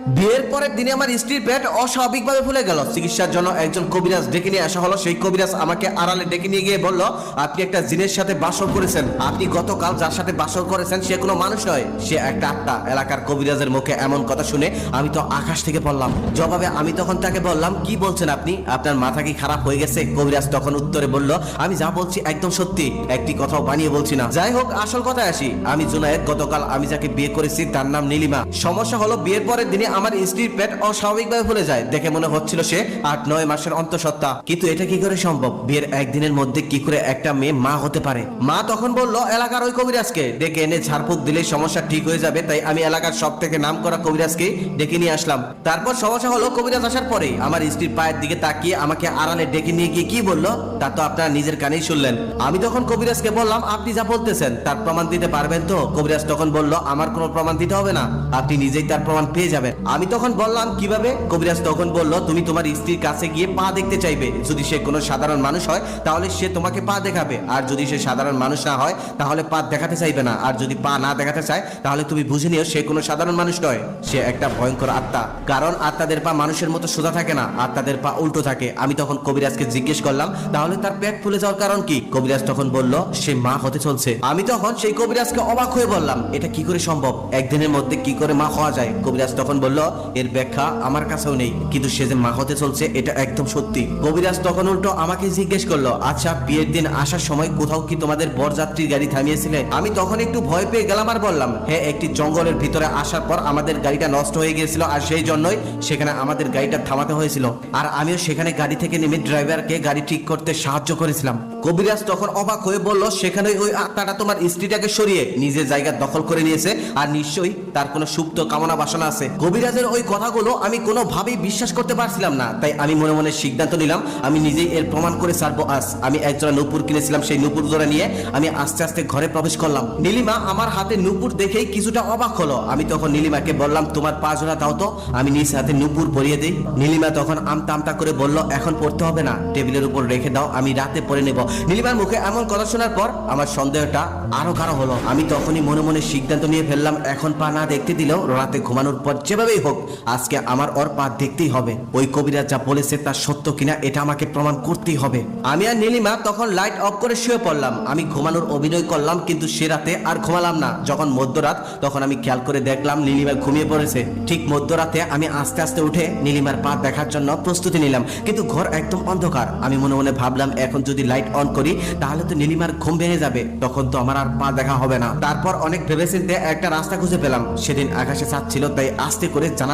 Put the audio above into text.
বিয়ের পরের দিনে আমার স্ত্রীর পেট অস্বাভাবিকভাবে ফুলে গেল। চিকিৎসার জন্য একজন কবিরাজ ডেকে নিয়ে আসা হলো। সেই কবিরাজ আমাকে আড়ালে ডেকে নিয়ে গিয়ে বলল, আপনি একটা জিনের সাথে বাসর করেছেন। আপনি গতকাল যার সাথে বাসর করেছেন সে কোনো মানুষ নয়, সে একটা আত্মা। এলাকার কবিরাজের মুখে এমন কথা শুনে আমি তো আকাশ থেকে পড়লাম। জবাবে আমি তখন তাকে বললাম, কি বলছেন আপনি? আপনার মাথা কি খারাপ হয়ে গেছে? কবিরাজ তখন উত্তরে বলল, আমি যা বলছি একদম সত্যি, একটি কথাও বানিয়ে বলছি না। যাই হোক, আসল কথায় আসি। আমি জুনায়েদ। গতকাল আমি যাকে বিয়ে করেছি তার নাম নীলিমা। সমস্যা হলো, বিয়ের পরের দিনে আমার স্ত্রীর পেট অস্বাভাবিকভাবে ফুলে যায়। দেখে মনে হচ্ছিল সে 8-9 মাসের অন্তঃসত্ত্বা। কিন্তু এটা কি করে সম্ভব? বিয়ের একদিনের মধ্যে কি করে একটা মেয়ে মা হতে পারে? মা তখন বলল, এলাকার ওই কবিরাজকে ডেকে এনে ঝাড়ফুঁক দিলে সমস্যা ঠিক হয়ে যাবে। তাই আমি এলাকার সব থেকে নাম করা কবিরাজকে ডেকে নিয়ে আসলাম। তারপর সমস্যা হলো, কবিরাজ আসার পরে আমার স্ত্রীর পায়ের দিকে তাকিয়ে আমাকে আড়ালে ডেকে নিয়ে গিয়ে কি বলল তা তো আপনারা নিজের কানেই শুনলেন। আমি তখন কবিরাজকে বললাম, আপনি যা বলতেছেন তার প্রমাণ দিতে পারবেন তো? কবিরাজ তখন বলল, আমার কোনো প্রমাণ দিতে হবে না, আপনি নিজেই তার প্রমাণ পেয়ে যাবেন। আমি তখন বললাম, কিভাবে? কবিরাজ তখন বলল, তুমি তোমার স্ত্রীর কাছে গিয়ে পা দেখতে চাইবে। যদি সে কোনো সাধারণ মানুষ হয় তাহলে সে তোমাকে পা দেখাবে, আর যদি সে সাধারণ মানুষ না হয় তাহলে পা দেখাতে চাইবে না। আর যদি পা না দেখাতে চায় তাহলে তুমি বুঝে নিও সে কোনো সাধারণ মানুষ নয়, সে একটা ভয়ঙ্কর আত্মা। কারণ আত্মাদের পা মানুষের মতো সোজা থাকে না, আত্মাদের পা উল্টো থাকে। আমি তখন কবিরাজকে জিজ্ঞেস করলাম, তাহলে তার পেট ফুলে যাওয়ার কারণ কি? কবিরাজ তখন বলল, সে মা হতে চলছে। আমি তখন সেই কবিরাজকে অবাক হয়ে বললাম, এটা কি করে সম্ভব? একদিনের মধ্যে কি করে মা হওয়া যায়? কবিরাজ তখন বলল, এর ব্যাখ্যা আমার কাছেও নেই, কিন্তু সে যে মা হতে চলছে এটা একদম সত্যি। কবিরাজ তখন উল্টো আমাকে জিজ্ঞেস করলো, আচ্ছা বিয়ের দিন আসার সময় কোথাও কি তোমাদের বরযাত্রীর গাড়ি থামিয়েছিলে? আমি তখন একটু ভয় পেয়ে গেলাম আর বললাম, হ্যাঁ, একটি জঙ্গলের ভিতরে আসার পর আমাদের গাড়িটা নষ্ট হয়ে গিয়েছিল, আর সেই জন্যই সেখানে আমাদের গাড়িটা থামাতে হয়েছিল। আর আমিও সেখানে গাড়ি থেকে নেমে ড্রাইভারকে গাড়ি ঠিক করতে সাহায্য করেছিলাম। কবিরাজ তখন অবাক হয়ে বলল, সেখানে ওই আত্মাটা তোমার স্ত্রীটাকে সরিয়ে নিজের জায়গা দখল করে নিয়েছে, আর নিশ্চয়ই তার কোনো সুপ্ত কামনা বাসনা আছে। কবিরাজের ওই কথাগুলো আমি কোনোভাবেই বিশ্বাস করতে পারছিলাম না। তাই আমি মনে মনে সিদ্ধান্ত নিলাম, আমি নিজেই এর প্রমাণ করে ছাড়বো আজ। আমি একজোড়া নূপুর কিনেছিলাম, সেই নূপুর জোড়া নিয়ে আমি আস্তে আস্তে ঘরে প্রবেশ করলাম। নীলিমা আমার হাতে নূপুর দেখেই কিছুটা অবাক হলো। আমি তখন নীলিমাকে বললাম, তোমার পা জোড়া দাও তো, আমি নিজ হাতে নূপুর পরিয়ে দিই। নীলিমা তখন আমতা আমতা করে বলল, এখন পড়তে হবে না, টেবিলের উপর রেখে দাও, আমি রাতে পরে নেব। নীলিমার মুখে এমন কথা শোনার পর আমার সন্দেহটা আরো গাঢ় হলো। আমি তখনই মনে মনে সিদ্ধান্ত নিয়ে ফেললাম, এখন পা না দেখতে দিলেও রাতে ঘুমানোর পর যেভাবেই হোক আজকে আমার ওর পা দেখতেই হবে। ওই কবিরাজ যা বলেছে তা সত্য কিনা এটা আমাকে প্রমাণ করতেই হবে। আমি আর নীলিমা তখন লাইট অফ করে শুয়ে পড়লাম। আমি ঘুমানোর অভিনয় করলাম, কিন্তু সে রাতে আর ঘুমালাম না। যখন মধ্যরাত তখন আমি খেয়াল করে দেখলাম নীলিমা ঘুমিয়ে পড়েছে। ঠিক মধ্যরাতে আমি আস্তে আস্তে উঠে নীলিমার পা দেখার জন্য প্রস্তুতি নিলাম, কিন্তু ঘর একদম অন্ধকার। আমি মনে মনে ভাবলাম, এখন যদি লাইট অন করি তাহলে তো নীলিমার ঘুম ভেঙে যাবে, তখন তো আমার আর পা দেখা হবে না। তারপর অনেক ভেবেচিন্তে একটা রাস্তা খুঁজে পেলাম। সেদিন আকাশে চাঁদ ছিল, তাই আস্তে করে জানালা